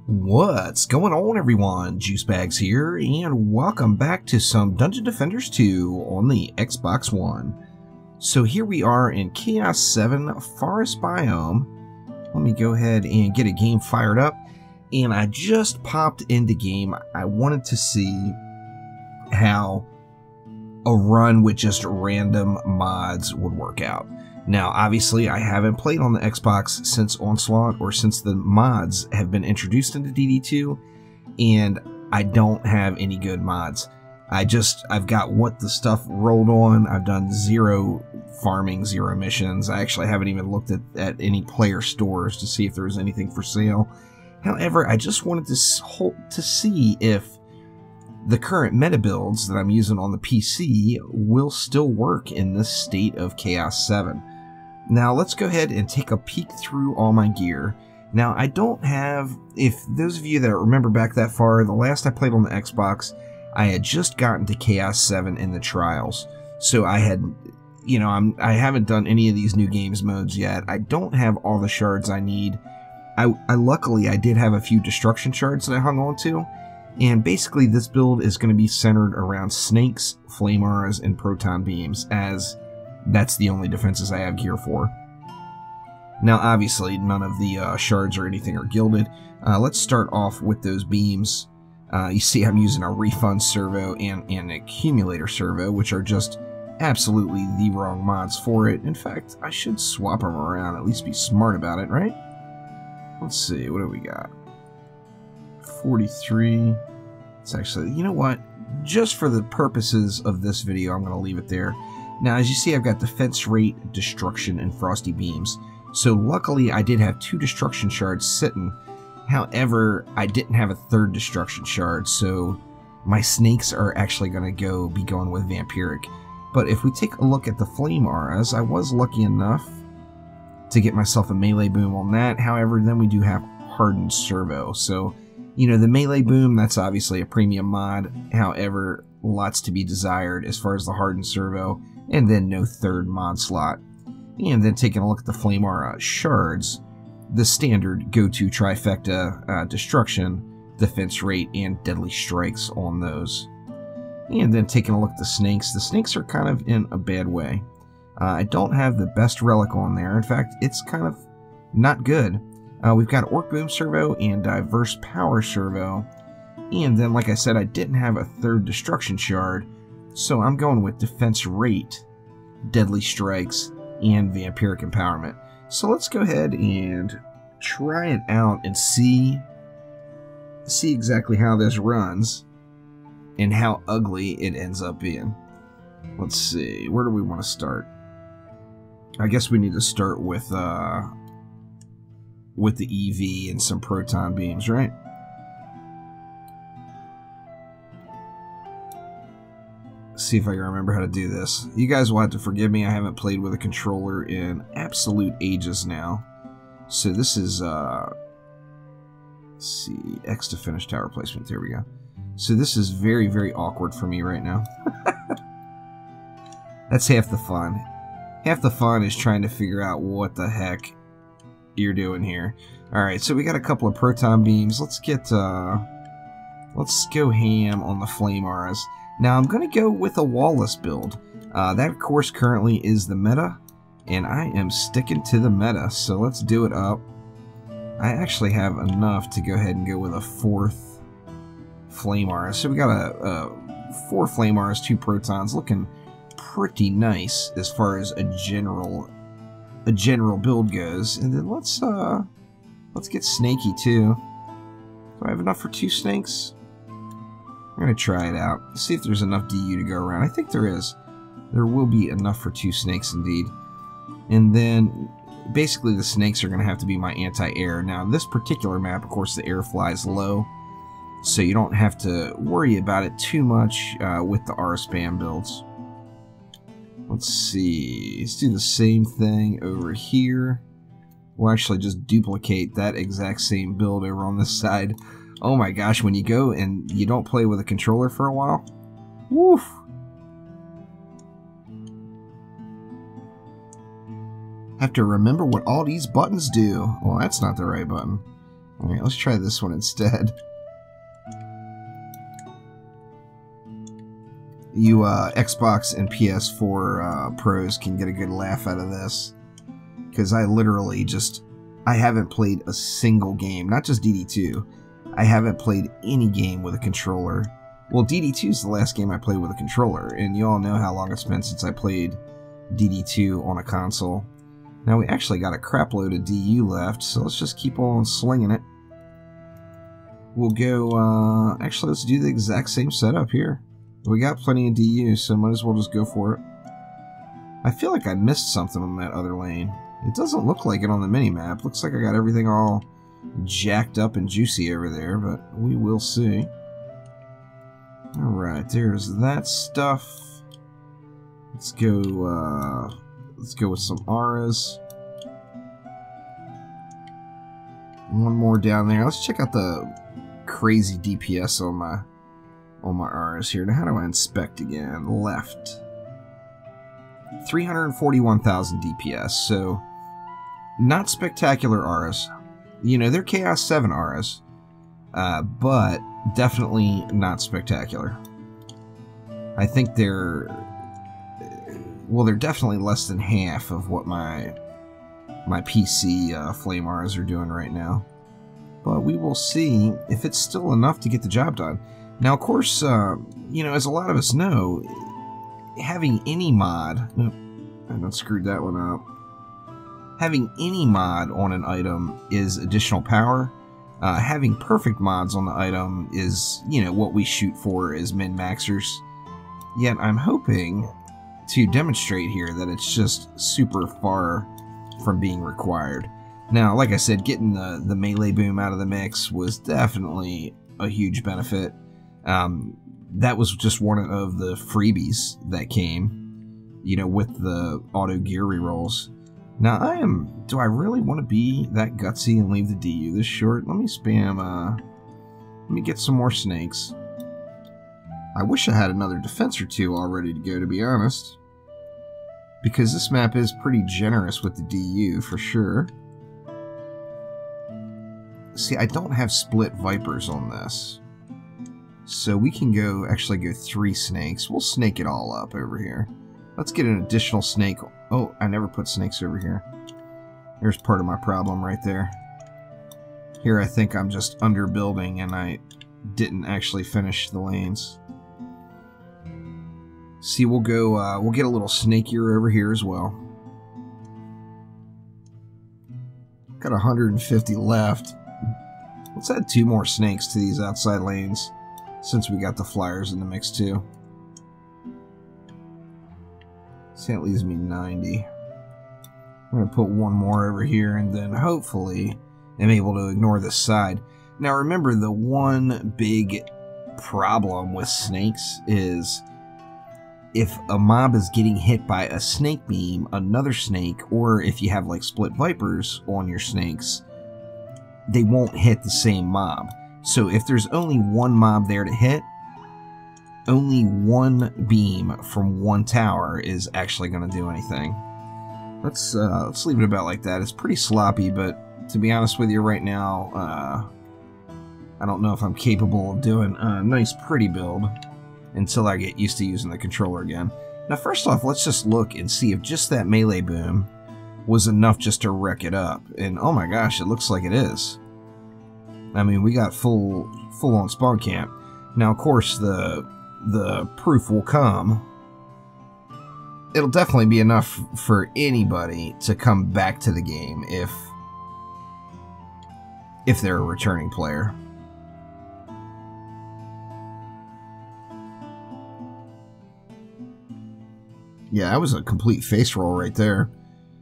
What's going on, everyone? Juicebags here, and welcome back to some Dungeon Defenders 2 on the Xbox One. So here we are in Chaos 7 Forest Biome. Let me go ahead and get a game fired up. And I just popped into game. I wanted to see how a run with just random mods would work out. Now, obviously, I haven't played on the Xbox since Onslaught or since the mods have been introduced into DD2, and I don't have any good mods. I've got what the stuff rolled on. I've done zero farming, zero missions. I actually haven't even looked at any player stores to see if there was anything for sale. However, I just wanted to see if the current meta builds that I'm using on the PC will still work in this state of Chaos 7. Now let's go ahead and take a peek through all my gear. Now I don't have, if those of you that remember back that far, the last I played on the Xbox, I had just gotten to Chaos 7 in the trials. So I had, I haven't done any of these new games modes yet. I don't have all the shards I need. Luckily I did have a few destruction shards that I hung on to. And basically this build is going to be centered around snakes, flame auras, and proton beams, as that's the only defenses I have gear for. Now obviously none of the shards or anything are gilded. Let's start off with those beams. You see I'm using a refund servo and an accumulator servo, which are just absolutely the wrong mods for it. In fact, I should swap them around, at least be smart about it, right? Let's see, what do we got? 43. It's actually, you know what? Just for the purposes of this video, I'm going to leave it there. Now, as you see, I've got defense rate, destruction, and frosty beams. So luckily, I did have 2 destruction shards sitting. However, I didn't have a 3rd destruction shard, so my snakes are actually going to be going with vampiric. But if we take a look at the flame auras, I was lucky enough to get myself a melee boom on that. However, then we do have hardened servo. So, the melee boom, that's obviously a premium mod. However, lots to be desired as far as the hardened servo, and then no 3rd mod slot. And then taking a look at the flame aura shards, the standard go-to trifecta destruction, defense rate, and deadly strikes on those. And then taking a look at the snakes are kind of in a bad way. I don't have the best relic on there. In fact, it's kind of not good. We've got Orc Boom Servo and Diverse Power Servo. And then, like I said, I didn't have a 3rd Destruction Shard, so I'm going with Defense Rate, Deadly Strikes, and Vampiric Empowerment. So let's go ahead and try it out and see exactly how this runs and how ugly it ends up being. Let's see, where do we want to start? I guess we need to start with the EV and some proton beams, right? See if I can remember how to do this. You guys will have to forgive me, I haven't played with a controller in absolute ages now. So this is, let's see, X to finish tower placement, there we go. So this is very, very awkward for me right now. That's half the fun. Half the fun is trying to figure out what the heck you're doing here. Alright, so we got a couple of proton beams. Let's go ham on the flame auras. Now I'm going to go with a wallless build. That of course currently is the meta, and I am sticking to the meta, so let's do it up. I actually have enough to go ahead and go with a 4th flame aura. So we got a 4 flame auras, 2 protons, looking pretty nice as far as a general build goes. And then let's get snaky too. Do I have enough for 2 snakes? I'm gonna try it out. See if there's enough DU to go around. I think there is. There will be enough for 2 snakes indeed. And then basically the snakes are gonna have to be my anti-air. Now this particular map, of course, the air flies low, so you don't have to worry about it too much with the R spam builds. Let's see, let's do the same thing over here. We'll actually just duplicate that exact same build over on this side. Oh my gosh, when you go and you don't play with a controller for a while, woof. Have to remember what all these buttons do. Well, that's not the right button. Alright, let's try this one instead. You Xbox and PS4 pros can get a good laugh out of this. Because I literally I haven't played a single game, not just DD2. I haven't played any game with a controller. Well, DD2 is the last game I played with a controller, and you all know how long it's been since I played DD2 on a console. Now we actually got a crap load of DU left, so let's just keep on slinging it. We'll go, actually let's do the exact same setup here. We got plenty of DU, so might as well just go for it. I feel like I missed something on that other lane. It doesn't look like it on the minimap. Looks like I got everything all jacked up and juicy over there, but we will see. Alright, there's that stuff. Let's go with some auras. One more down there. Let's check out the crazy DPS on my auras here. Now, how do I inspect again? Left. 341,000 DPS, so not spectacular auras. You know, they're Chaos 7 auras, but definitely not spectacular. I think they're definitely less than half of what my PC flame auras are doing right now. But we will see if it's still enough to get the job done. Now, of course, you know, as a lot of us know, having any mod... I done screwed that one up. Having any mod on an item is additional power. Having perfect mods on the item is, you know, what we shoot for as min-maxers. Yet I'm hoping to demonstrate here that it's just super far from being required. Now, like I said, getting the melee boom out of the mix was definitely a huge benefit. That was just one of the freebies that came, you know, with the auto gear rerolls. Now, do I really want to be that gutsy and leave the DU this short? Let me spam, let me get some more snakes. I wish I had another defense or two all ready to go, to be honest. Because this map is pretty generous with the DU, for sure. See, I don't have split Vipers on this. So we can actually go 3 snakes. We'll snake it all up over here. Let's get an additional snake. Oh, I never put snakes over here. There's part of my problem right there. Here I think I'm just underbuilding and I didn't actually finish the lanes. See, we'll get a little snakier over here as well. Got 150 left. Let's add 2 more snakes to these outside lanes, since we got the flyers in the mix too. See, that leaves me 90. I'm going to put 1 more over here, and then hopefully I'm able to ignore this side. Now remember, the one big problem with snakes is if a mob is getting hit by a snake beam, another snake, or if you have like split vipers on your snakes, they won't hit the same mob. So if there's only 1 mob there to hit, only 1 beam from 1 tower is actually going to do anything. Let's leave it about like that. It's pretty sloppy, but to be honest with you right now, I don't know if I'm capable of doing a nice pretty build until I get used to using the controller again. Now first off, let's just look and see if just that melee boom was enough just to wreck it up. And oh my gosh, it looks like it is. I mean, we got full on spawn camp. Now of course the proof will come. It'll definitely be enough for anybody to come back to the game if they're a returning player. Yeah, that was a complete face roll right there.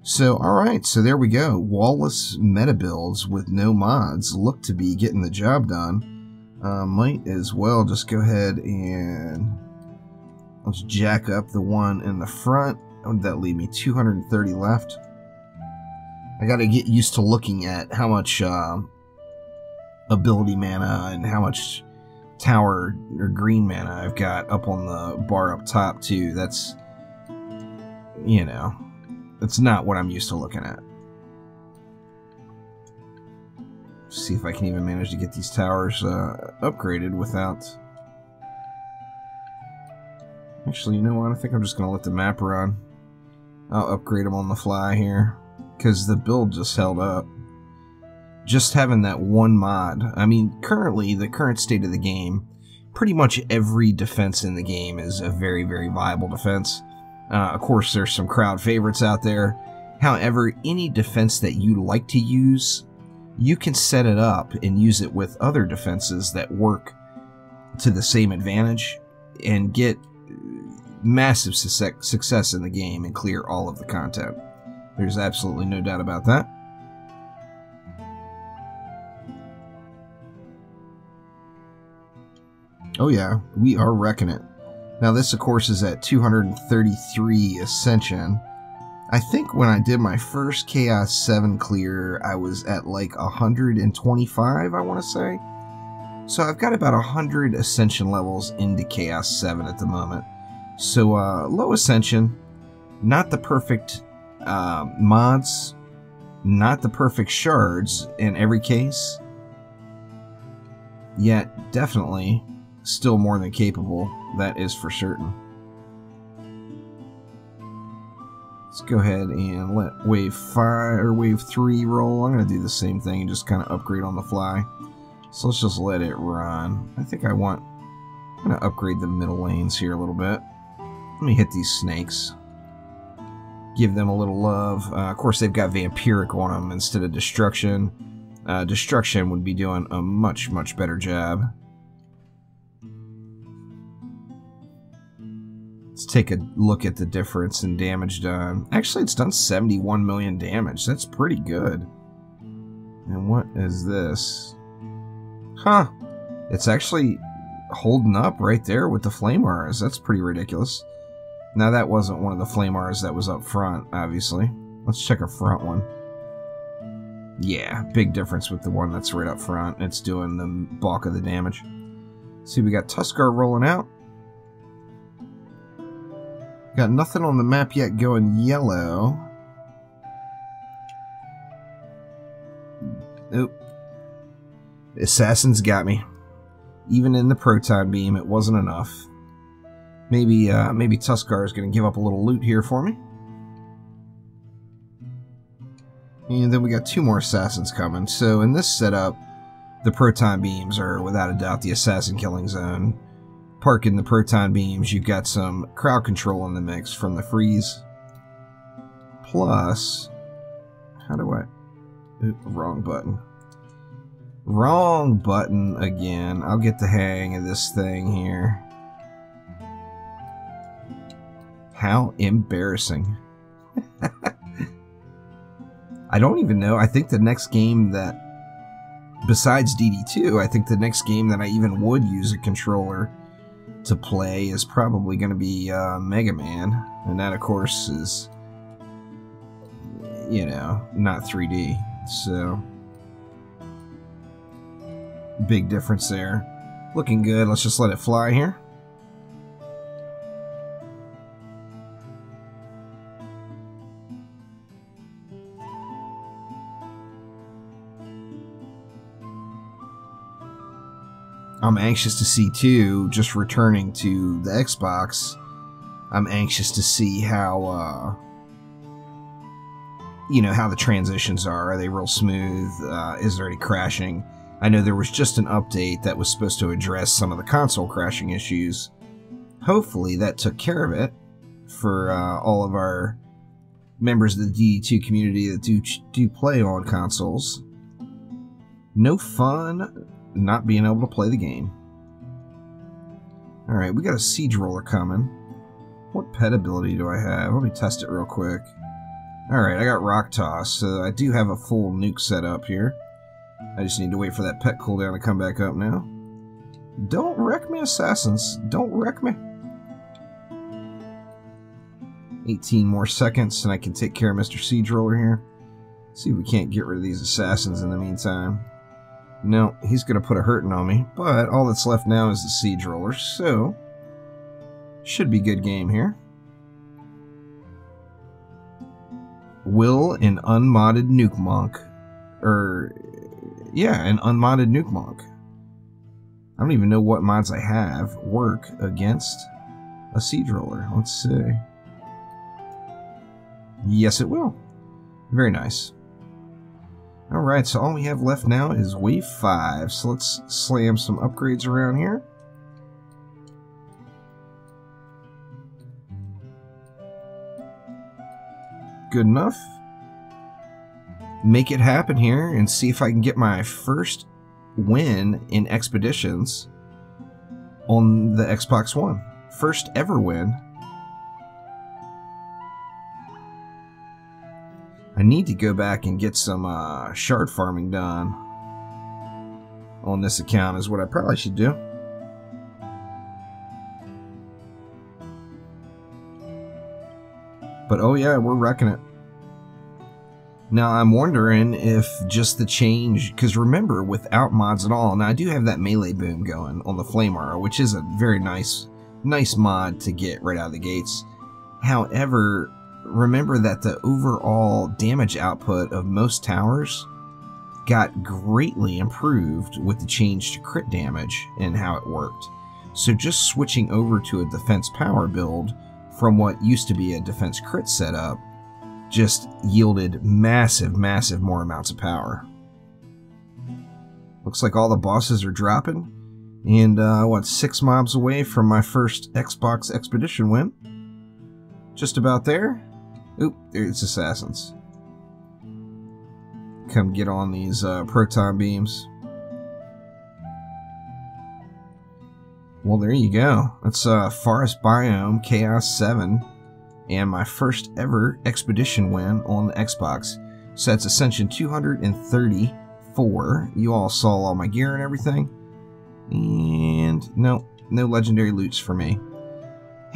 So, alright, so there we go. Wallless meta builds with no mods look to be getting the job done. Might as well just go ahead and let's jack up the one in the front. What did that leave me? 230 left. I gotta get used to looking at how much ability mana and how much tower or green mana I've got up on the bar up top too. That's, you know, that's not what I'm used to looking at. See if I can even manage to get these towers upgraded without... Actually, you know what? I think I'm just going to let the map run. I'll upgrade them on the fly here, because the build just held up. Just having that one mod. I mean, currently, the current state of the game, pretty much every defense in the game is a very, very viable defense. Of course, there's some crowd favorites out there. However, any defense that you like to use, you can set it up and use it with other defenses that work to the same advantage and get massive success in the game and clear all of the content. There's absolutely no doubt about that. Oh yeah, we are wrecking it. Now this, of course, is at 233 Ascension. I think when I did my first Chaos 7 clear, I was at like 125, I want to say. So I've got about 100 Ascension levels into Chaos 7 at the moment. So low Ascension, not the perfect mods, not the perfect shards in every case, yet definitely still more than capable, that is for certain. Let's go ahead and let wave 5 or wave 3 roll. I'm going to do the same thing and just kind of upgrade on the fly. So let's just let it run. I'm going to upgrade the middle lanes here a little bit. Let me hit these snakes. Give them a little love. Of course, they've got Vampiric on them instead of Destruction. Destruction would be doing a much, much better job. Let's take a look at the difference in damage done. Actually, it's done 71 million damage. That's pretty good. And what is this? Huh. It's actually holding up right there with the Flame Auras. That's pretty ridiculous. Now, that wasn't one of the Flame Auras that was up front, obviously. Let's check a front one. Yeah, big difference with the one that's right up front. It's doing the bulk of the damage. See, we got Tuskar rolling out. Got nothing on the map yet going yellow. Nope. Assassins got me. Even in the Proton Beam, it wasn't enough. Maybe Tuskar is going to give up a little loot here for me. And then we got 2 more Assassins coming. So in this setup, the Proton Beams are without a doubt the Assassin killing zone. Parking the Proton Beams, you've got some crowd control in the mix from the freeze. Plus, how do I... Oops, wrong button. Wrong button again. I'll get the hang of this thing here. How embarrassing. I don't even know. I think the next game that, besides DD2, I think the next game that I even would use a controller to play is probably going to be Mega Man. And that, of course, is, you know, not 3D. So, big difference there. Looking good. Let's just let it fly here. I'm anxious to see, too, just returning to the Xbox, I'm anxious to see how, you know, how the transitions are. Are they real smooth? Is there any crashing? I know there was just an update that was supposed to address some of the console crashing issues. Hopefully that took care of it for all of our members of the DD2 community that do play on consoles. No fun not being able to play the game. Alright, we got a Siege Roller coming. What pet ability do I have? Let me test it real quick. Alright, I got Rock Toss, so I do have a full nuke set up here. I just need to wait for that pet cooldown to come back up now. Don't wreck me, Assassins. Don't wreck me. 18 more seconds, and I can take care of Mr. Siege Roller here. See if we can't get rid of these Assassins in the meantime. No, he's going to put a hurting on me, but all that's left now is the Siege Roller, so should be good game here. Will an unmodded Nuke Monk, or yeah, an unmodded Nuke Monk. I don't even know what mods I have work against a Siege Roller. Let's see. Yes, it will. Very nice. Alright, so all we have left now is Wave 5. So let's slam some upgrades around here. Good enough. Make it happen here and see if I can get my first win in Expeditions on the Xbox One. First ever win. I need to go back and get some shard farming done on this account is what I probably should do. But oh yeah, we're wrecking it. Now I'm wondering if just the change, because remember, without mods at all, now I do have that melee boom going on the flame arrow, which is a very nice mod to get right out of the gates. However, remember that the overall damage output of most towers got greatly improved with the change to crit damage and how it worked. So just switching over to a defense power build from what used to be a defense crit setup just yielded massive more amounts of power. Looks like all the bosses are dropping, and what, 6 mobs away from my first Xbox Expedition win. Just about there. Oop, there's assassins. Come get on these proton beams. Well, there you go. That's Forest Biome Chaos 7. And my first ever Expedition win on the Xbox. So that's Ascension 234. You all saw all my gear and everything. And no legendary loots for me.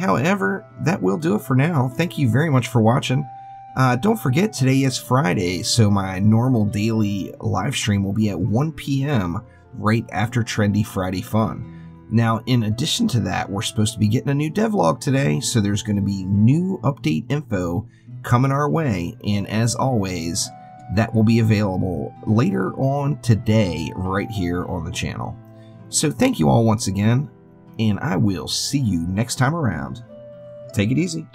However, that will do it for now. Thank you very much for watching. Don't forget, today is Friday, so my normal daily live stream will be at 1 p.m. right after Trendy Friday Fun. Now, in addition to that, we're supposed to be getting a new devlog today, so there's going to be new update info coming our way, and as always, that will be available later on today right here on the channel. So thank you all once again, and I will see you next time around. Take it easy.